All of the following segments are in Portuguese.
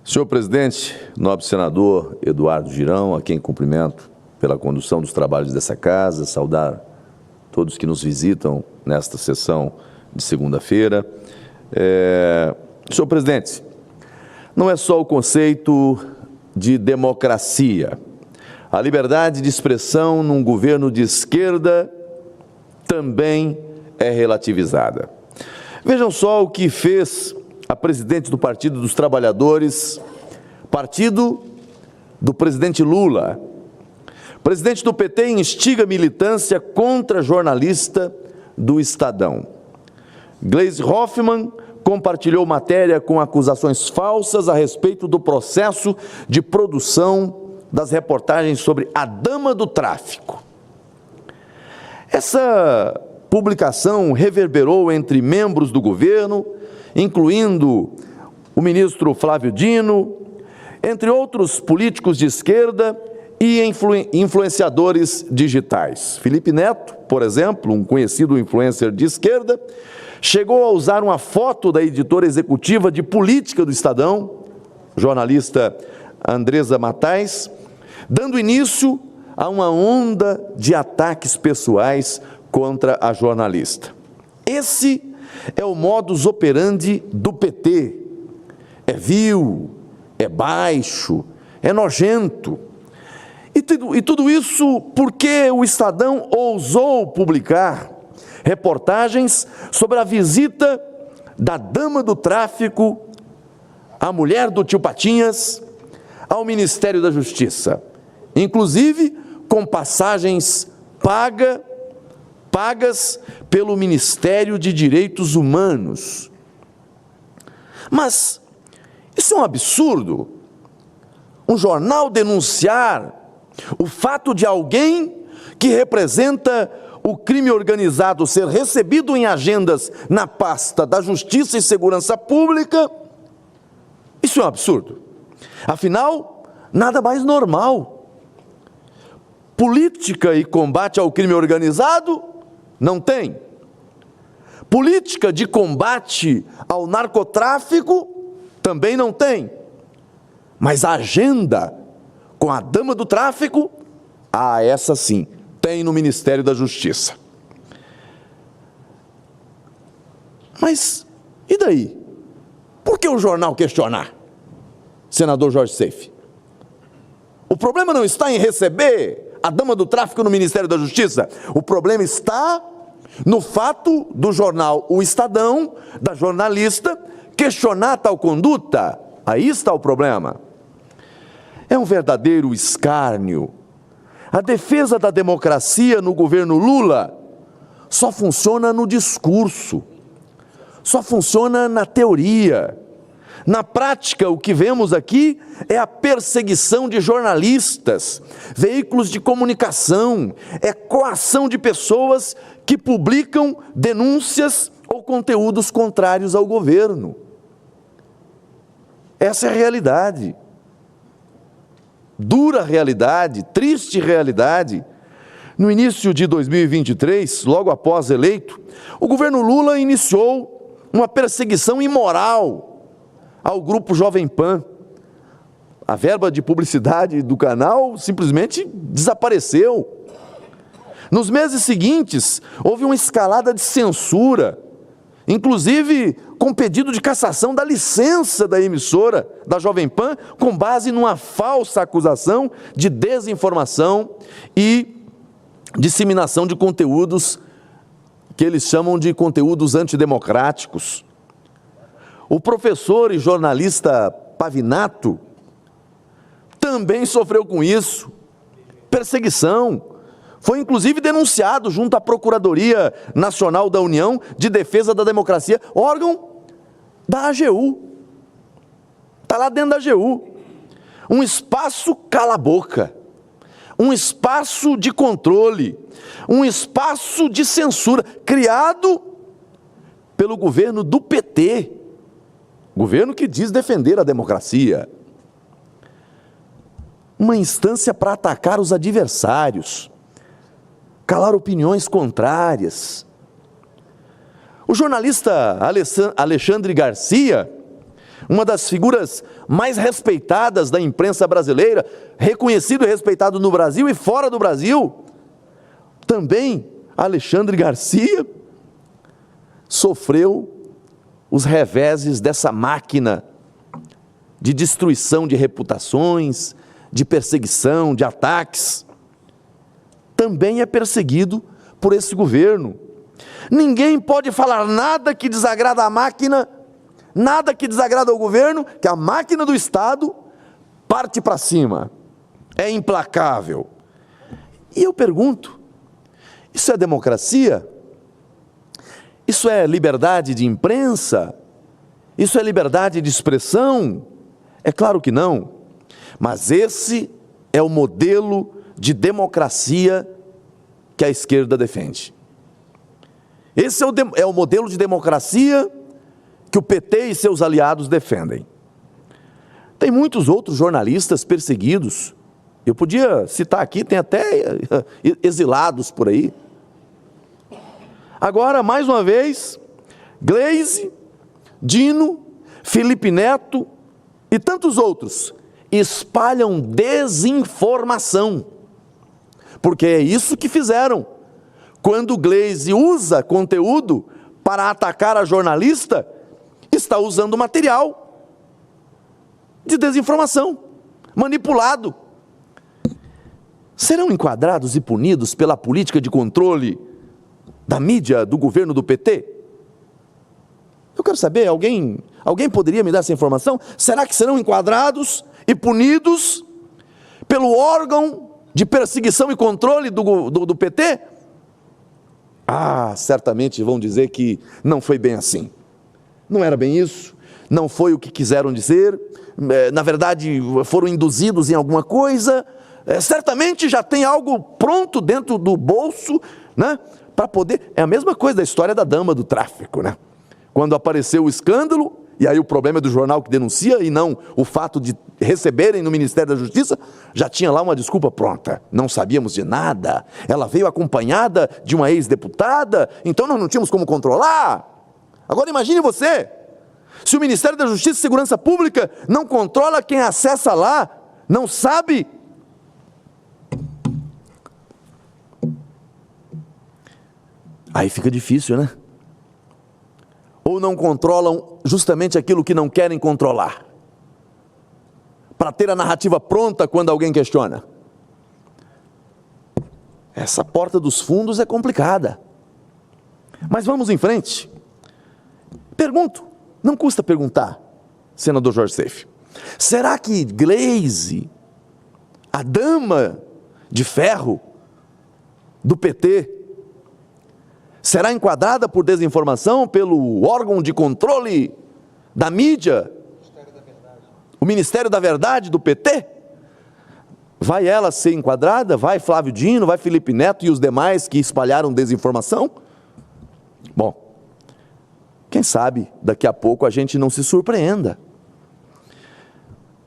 Senhor presidente, nobre senador Eduardo Girão, a quem cumprimento pela condução dos trabalhos dessa casa, saudar todos que nos visitam nesta sessão de segunda-feira. Senhor presidente, não é só o conceito de democracia. A liberdade de expressão num governo de esquerda também é relativizada. Vejam só o que fez a presidente do Partido dos Trabalhadores, partido do presidente Lula. O presidente do PT instiga militância contra jornalista do Estadão. Gleisi Hoffmann compartilhou matéria com acusações falsas a respeito do processo de produção das reportagens sobre a dama do tráfico. Essa publicação reverberou entre membros do governo, incluindo o ministro Flávio Dino, entre outros políticos de esquerda e influenciadores digitais. Felipe Neto, por exemplo, um conhecido influencer de esquerda, chegou a usar uma foto da editora executiva de política do Estadão, jornalista Andresa Matais, dando início a uma onda de ataques pessoais contra a jornalista. Esse é o modus operandi do PT. É vil, é baixo, é nojento. E tudo isso porque o Estadão ousou publicar reportagens sobre a visita da dama do tráfico, a mulher do tio Patinhas, ao Ministério da Justiça, inclusive com passagens pagas pelo Ministério de Direitos Humanos. Mas isso é um absurdo. Um jornal denunciar o fato de alguém que representa o crime organizado ser recebido em agendas na pasta da Justiça e Segurança Pública, isso é um absurdo. Afinal, nada mais normal. Política e combate ao crime organizado não tem. Política de combate ao narcotráfico também não tem. Mas a agenda com a dama do tráfico, essa sim, tem no Ministério da Justiça. Mas e daí? Por que o jornal questionar, senador Jorge Seife? O problema não está em receber a dama do tráfico no Ministério da Justiça. O problema está no fato do jornal O Estadão, da jornalista, questionar tal conduta. Aí está o problema. É um verdadeiro escárnio. A defesa da democracia no governo Lula só funciona no discurso, só funciona na teoria. Na prática, o que vemos aqui é a perseguição de jornalistas, veículos de comunicação, é coação de pessoas que publicam denúncias ou conteúdos contrários ao governo. Essa é a realidade. Dura realidade, triste realidade. No início de 2023, logo após eleito, o governo Lula iniciou uma perseguição imoral ao grupo Jovem Pan. A verba de publicidade do canal simplesmente desapareceu. Nos meses seguintes, houve uma escalada de censura, inclusive com pedido de cassação da licença da emissora da Jovem Pan, com base numa falsa acusação de desinformação e disseminação de conteúdos que eles chamam de conteúdos antidemocráticos. O professor e jornalista Pavinato também sofreu com isso, perseguição. Foi inclusive denunciado junto à Procuradoria Nacional da União de Defesa da Democracia, órgão da AGU. Está lá dentro da AGU. Um espaço cala-boca, um espaço de controle, um espaço de censura, criado pelo governo do PT, governo que diz defender a democracia. Uma instância para atacar os adversários, calar opiniões contrárias. O jornalista Alexandre Garcia, uma das figuras mais respeitadas da imprensa brasileira, reconhecido e respeitado no Brasil e fora do Brasil, também Alexandre Garcia, sofreu os reveses dessa máquina de destruição de reputações, de perseguição, de ataques. Também é perseguido por esse governo. Ninguém pode falar nada que desagrada a máquina, nada que desagrada ao governo, que a máquina do Estado parte para cima, é implacável. E eu pergunto, isso é democracia? Isso é liberdade de imprensa? Isso é liberdade de expressão? É claro que não, mas esse é o modelo de democracia que a esquerda defende. Esse é o modelo de democracia que o PT e seus aliados defendem. Tem muitos outros jornalistas perseguidos, eu podia citar aqui, tem até exilados por aí. Agora, mais uma vez, Gleisi, Dino, Felipe Neto e tantos outros espalham desinformação, porque é isso que fizeram. Quando Gleisi usa conteúdo para atacar a jornalista, está usando material de desinformação, manipulado. Serão enquadrados e punidos pela política de controle da mídia do governo do PT? Eu quero saber, alguém poderia me dar essa informação? Será que serão enquadrados e punidos pelo órgão de perseguição e controle do PT? Ah, certamente vão dizer que não foi bem assim. Não era bem isso, não foi o que quiseram dizer, na verdade foram induzidos em alguma coisa, certamente já tem algo pronto dentro do bolso, né, para poder... É a mesma coisa da história da dama do tráfico, né? Quando apareceu o escândalo, e aí o problema é do jornal que denuncia e não o fato de receberem no Ministério da Justiça, já tinha lá uma desculpa pronta. Não sabíamos de nada, ela veio acompanhada de uma ex-deputada, então nós não tínhamos como controlar. Agora imagine você, se o Ministério da Justiça e Segurança Pública não controla quem acessa lá, não sabe. Aí fica difícil, né? Ou não controlam justamente aquilo que não querem controlar, para ter a narrativa pronta quando alguém questiona. Essa porta dos fundos é complicada. Mas vamos em frente. Pergunto, não custa perguntar, senador Jorge Seife, será que Gleisi, a dama de ferro do PT, será enquadrada por desinformação pelo órgão de controle da mídia, o Ministério da Verdade do PT? Vai ela ser enquadrada? Vai Flávio Dino, vai Felipe Neto e os demais que espalharam desinformação? Bom, quem sabe daqui a pouco a gente não se surpreenda.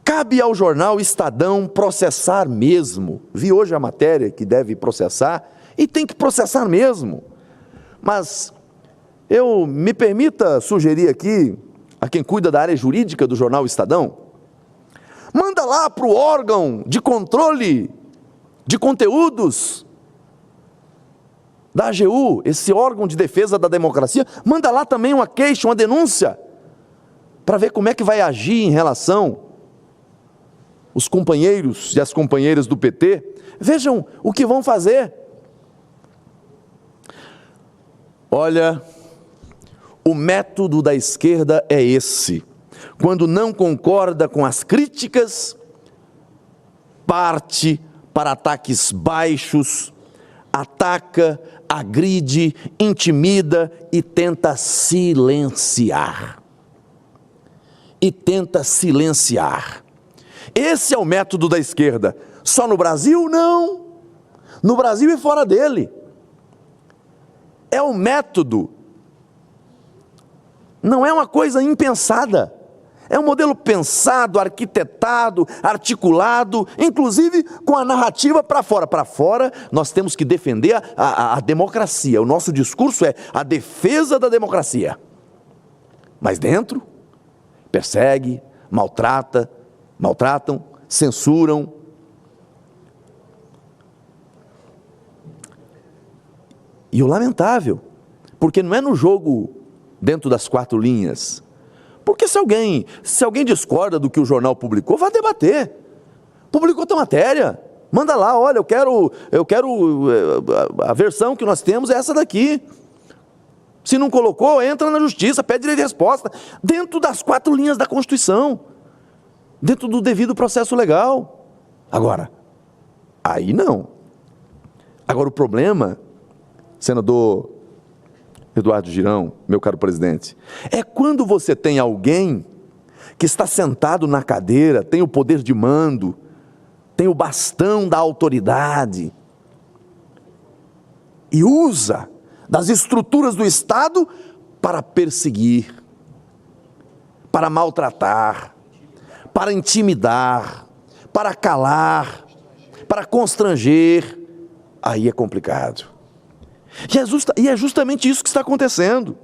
Cabe ao jornal Estadão processar mesmo. Vi hoje a matéria que deve processar e tem que processar mesmo. Mas eu me permita sugerir aqui, a quem cuida da área jurídica do jornal Estadão, manda lá para o órgão de controle de conteúdos da AGU, esse órgão de defesa da democracia, manda lá também uma queixa, uma denúncia, para ver como é que vai agir em relação os companheiros e as companheiras do PT. Vejam o que vão fazer. Olha, o método da esquerda é esse. Quando não concorda com as críticas, parte para ataques baixos, ataca, agride, intimida e tenta silenciar. Esse é o método da esquerda. Só no Brasil? Não. No Brasil e fora dele. É o método, não é uma coisa impensada, é um modelo pensado, arquitetado, articulado, inclusive com a narrativa para fora. Para fora, nós temos que defender a democracia, o nosso discurso é a defesa da democracia. Mas dentro, persegue, maltratam, censuram. E o lamentável, porque não é no jogo dentro das quatro linhas. Porque se alguém discorda do que o jornal publicou, vai debater. Publicou tua matéria, manda lá, olha, eu quero a versão que nós temos é essa daqui. Se não colocou, entra na justiça, pede direito de resposta, dentro das quatro linhas da Constituição, dentro do devido processo legal. Agora, aí não. Agora o problema, senador Eduardo Girão, meu caro presidente, é quando você tem alguém que está sentado na cadeira, tem o poder de mando, tem o bastão da autoridade e usa das estruturas do Estado para perseguir, para maltratar, para intimidar, para calar, para constranger. Aí é complicado. E é justamente isso que está acontecendo.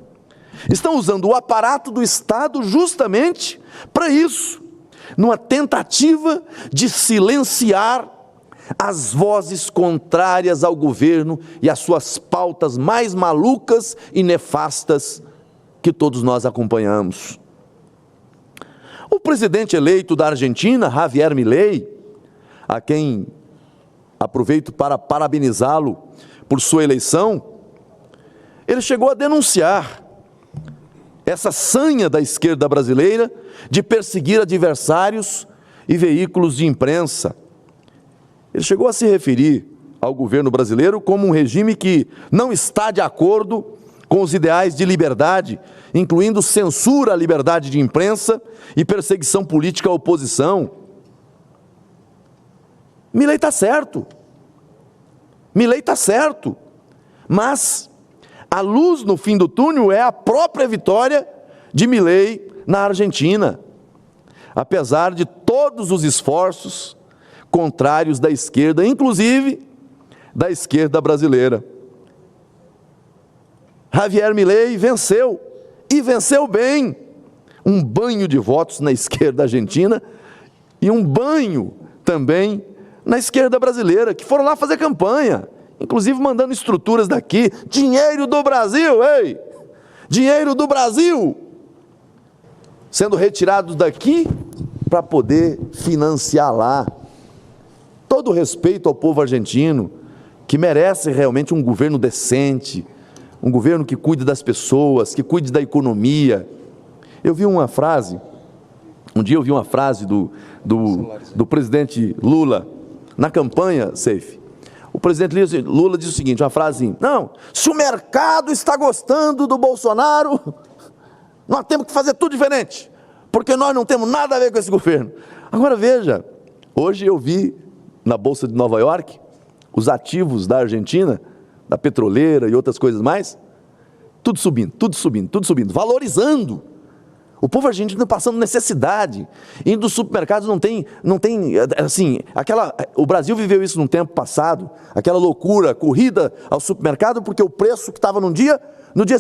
Estão usando o aparato do Estado justamente para isso, numa tentativa de silenciar as vozes contrárias ao governo e às suas pautas mais malucas e nefastas que todos nós acompanhamos. O presidente eleito da Argentina, Javier Milei, a quem aproveito para parabenizá-lo por sua eleição, ele chegou a denunciar essa sanha da esquerda brasileira de perseguir adversários e veículos de imprensa. Ele chegou a se referir ao governo brasileiro como um regime que não está de acordo com os ideais de liberdade, incluindo censura à liberdade de imprensa e perseguição política à oposição. Milei está certo. Milei está certo, mas a luz no fim do túnel é a própria vitória de Milei na Argentina, apesar de todos os esforços contrários da esquerda, inclusive da esquerda brasileira. Javier Milei venceu, e venceu bem, um banho de votos na esquerda argentina e um banho também na esquerda brasileira, que foram lá fazer campanha, inclusive mandando estruturas daqui, dinheiro do Brasil, ei! Dinheiro do Brasil! Sendo retirados daqui para poder financiar lá. Todo respeito ao povo argentino, que merece realmente um governo decente, um governo que cuide das pessoas, que cuide da economia. Eu vi uma frase, um dia eu vi uma frase do presidente Lula, na campanha, Seif. O presidente Lula disse o seguinte, uma frase, não, se o mercado está gostando do Bolsonaro, nós temos que fazer tudo diferente, porque nós não temos nada a ver com esse governo. Agora veja, hoje eu vi na Bolsa de Nova York, os ativos da Argentina, da petroleira e outras coisas mais, tudo subindo, valorizando. O povo argentino passando necessidade, indo dos supermercados não tem, assim, o Brasil viveu isso num tempo passado, aquela loucura, corrida ao supermercado, porque o preço que estava no dia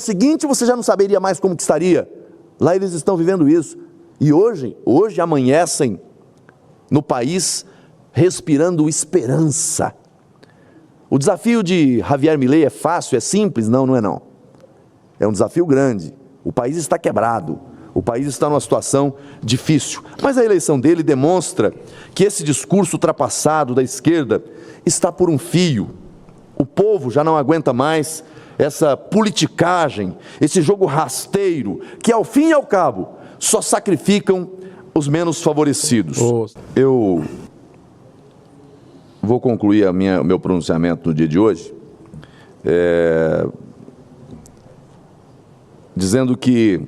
seguinte você já não saberia mais como que estaria. Lá eles estão vivendo isso. E hoje amanhecem no país respirando esperança. O desafio de Javier Milei é fácil, é simples? Não, não é não. É um desafio grande. O país está quebrado. O país está numa situação difícil. Mas a eleição dele demonstra que esse discurso ultrapassado da esquerda está por um fio. O povo já não aguenta mais essa politicagem, esse jogo rasteiro, que ao fim e ao cabo só sacrificam os menos favorecidos. Eu vou concluir meu pronunciamento no dia de hoje, dizendo que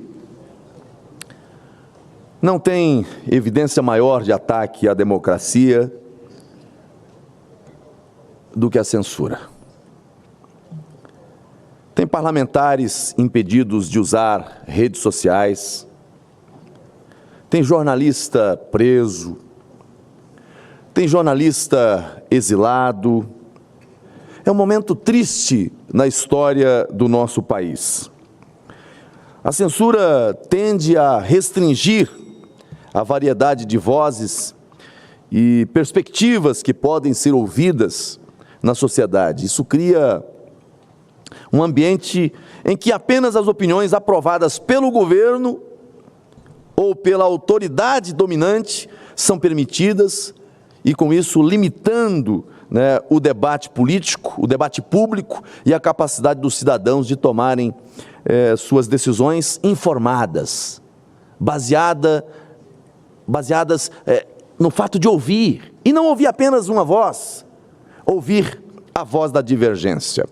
não tem evidência maior de ataque à democracia do que a censura. Tem parlamentares impedidos de usar redes sociais, tem jornalista preso, tem jornalista exilado. É um momento triste na história do nosso país. A censura tende a restringir a variedade de vozes e perspectivas que podem ser ouvidas na sociedade. Isso cria um ambiente em que apenas as opiniões aprovadas pelo governo ou pela autoridade dominante são permitidas e, com isso, limitando, o debate político, o debate público e a capacidade dos cidadãos de tomarem suas decisões informadas, baseadas no fato de ouvir, e não ouvir apenas uma voz, ouvir a voz da divergência.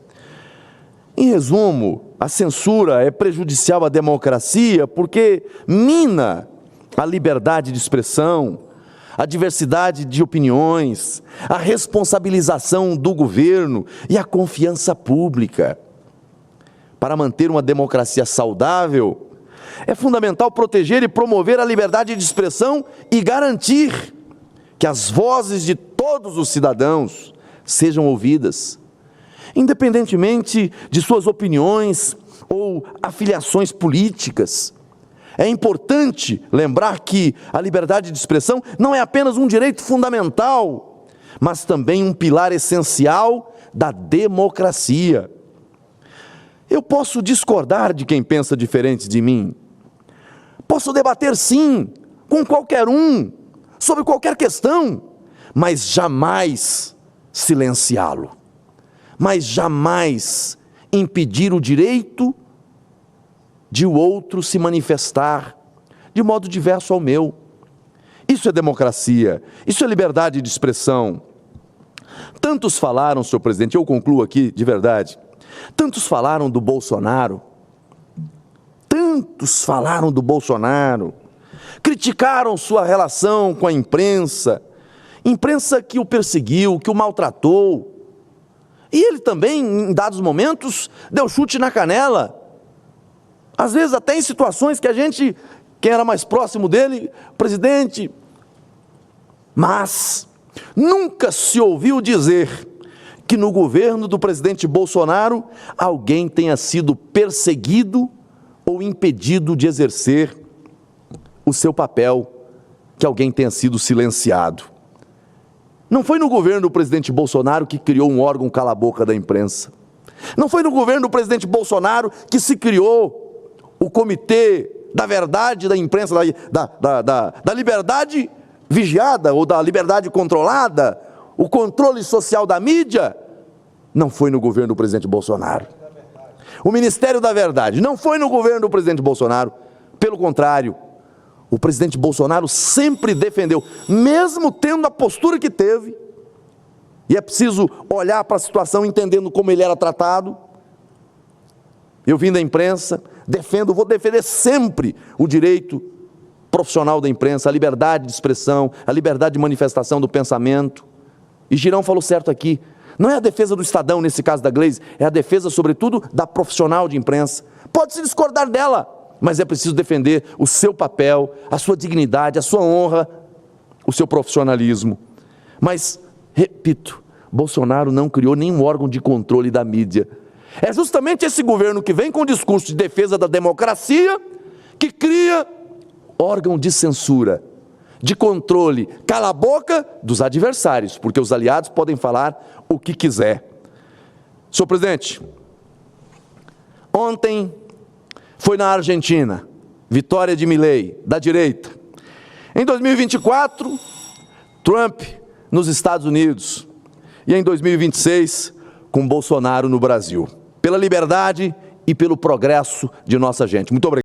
Em resumo, a censura é prejudicial à democracia porque mina a liberdade de expressão, a diversidade de opiniões, a responsabilização do governo e a confiança pública. Para manter uma democracia saudável, é fundamental proteger e promover a liberdade de expressão e garantir que as vozes de todos os cidadãos sejam ouvidas, independentemente de suas opiniões ou afiliações políticas. É importante lembrar que a liberdade de expressão não é apenas um direito fundamental, mas também um pilar essencial da democracia. Eu posso discordar de quem pensa diferente de mim. Posso debater, sim, com qualquer um, sobre qualquer questão, mas jamais silenciá-lo. Mas jamais impedir o direito de o outro se manifestar de modo diverso ao meu. Isso é democracia, isso é liberdade de expressão. Tantos falaram, senhor presidente, eu concluo aqui de verdade, tantos falaram do Bolsonaro, criticaram sua relação com a imprensa que o perseguiu, que o maltratou, e ele também, em dados momentos, deu chute na canela, às vezes até em situações que quem era mais próximo dele, presidente, mas nunca se ouviu dizer que no governo do presidente Bolsonaro alguém tenha sido perseguido ou impedido de exercer o seu papel, que alguém tenha sido silenciado. Não foi no governo do presidente Bolsonaro que criou um órgão cala-boca da imprensa. Não foi no governo do presidente Bolsonaro que se criou o Comitê da Verdade da Imprensa, da liberdade vigiada ou da liberdade controlada, o controle social da mídia. Não foi no governo do presidente Bolsonaro. O Ministério da Verdade não foi no governo do presidente Bolsonaro. Pelo contrário, o presidente Bolsonaro sempre defendeu, mesmo tendo a postura que teve, e é preciso olhar para a situação entendendo como ele era tratado. Eu vim da imprensa, vou defender sempre o direito profissional da imprensa, a liberdade de expressão, a liberdade de manifestação do pensamento. E Girão falou certo aqui, não é a defesa do Estadão, nesse caso da Glaze, é a defesa, sobretudo, da profissional de imprensa. Pode-se discordar dela, mas é preciso defender o seu papel, a sua dignidade, a sua honra, o seu profissionalismo. Mas, repito, Bolsonaro não criou nenhum órgão de controle da mídia. É justamente esse governo que vem com o discurso de defesa da democracia que cria órgão de censura, de controle, cala a boca dos adversários, porque os aliados podem falar o que quiser. Senhor presidente, ontem foi na Argentina, vitória de Milei, da direita. Em 2024, Trump nos Estados Unidos. E em 2026, com Bolsonaro no Brasil. Pela liberdade e pelo progresso de nossa gente. Muito obrigado.